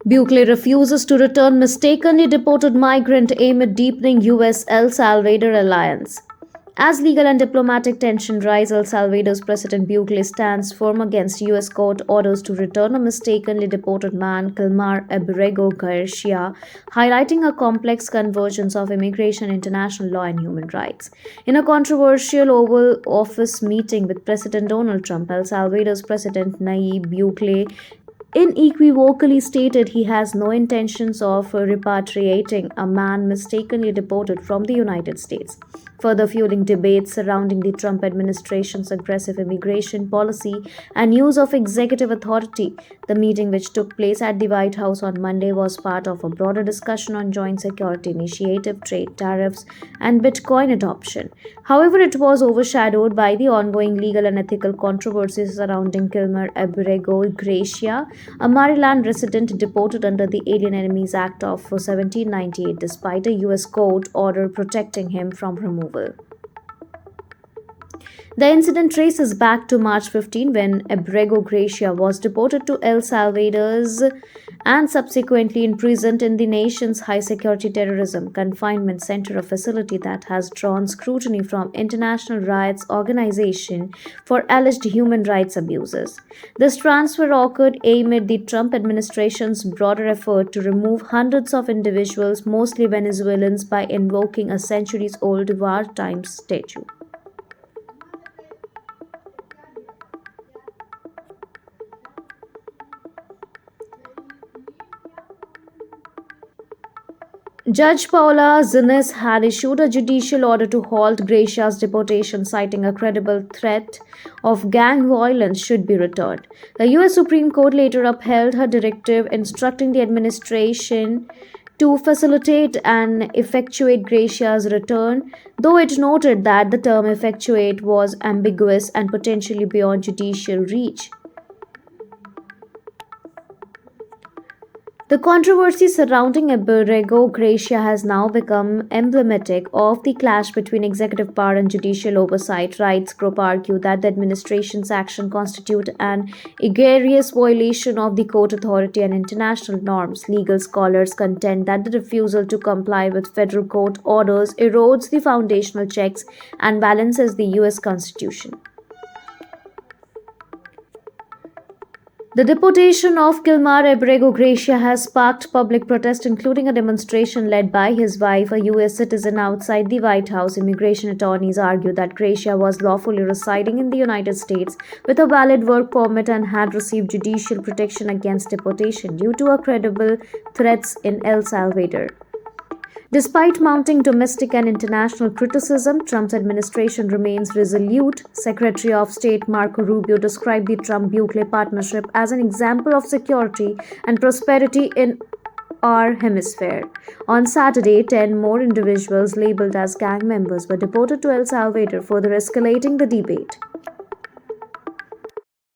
Bukele refuses to return mistakenly deported migrant amid deepening US-El Salvador alliance. As legal and diplomatic tension rise, El Salvador's President Bukele stands firm against US court orders to return a mistakenly deported man, Kilmar Abrego Garcia, highlighting a complex convergence of immigration, international law, and human rights. In a controversial Oval Office meeting with President Donald Trump, El Salvador's President Nayib Bukele unequivocally stated he has no intentions of repatriating a man mistakenly deported from the United States, further fueling debates surrounding the Trump administration's aggressive immigration policy and use of executive authority. The meeting, which took place at the White House on Monday, was part of a broader discussion on joint security initiative, trade tariffs, and Bitcoin adoption. However, it was overshadowed by the ongoing legal and ethical controversies surrounding Kilmar Abrego Garcia, a Maryland resident deported under the Alien Enemies Act of 1798 despite a U.S. court order protecting him from removal. The incident traces back to March 15 when Abrego Garcia was deported to El Salvador's and subsequently imprisoned in the nation's high-security terrorism confinement center, a facility that has drawn scrutiny from International Rights Organization for alleged human rights abuses. This transfer occurred amid the Trump administration's broader effort to remove hundreds of individuals, mostly Venezuelans, by invoking a centuries-old wartime statute. Judge Paula Zinnes had issued a judicial order to halt Gracia's deportation, citing a credible threat of gang violence should be returned. The U.S. Supreme Court later upheld her directive instructing the administration to facilitate and effectuate Gracia's return, though it noted that the term effectuate was ambiguous and potentially beyond judicial reach. The controversy surrounding Abrego Garcia has now become emblematic of the clash between executive power and judicial oversight. Rights groups argue that the administration's action constitute an egregious violation of the court authority and international norms. Legal scholars contend that the refusal to comply with federal court orders erodes the foundational checks and balances the U.S. Constitution. The deportation of Kilmar Abrego Garcia has sparked public protest, including a demonstration led by his wife, a U.S. citizen, outside the White House. Immigration attorneys argue that Garcia was lawfully residing in the United States with a valid work permit and had received judicial protection against deportation due to a credible threats in El Salvador. Despite mounting domestic and international criticism, Trump's administration remains resolute. Secretary of State Marco Rubio described the Trump-Bukele partnership as an example of security and prosperity in our hemisphere. On Saturday, 10 more individuals labeled as gang members were deported to El Salvador, further escalating the debate.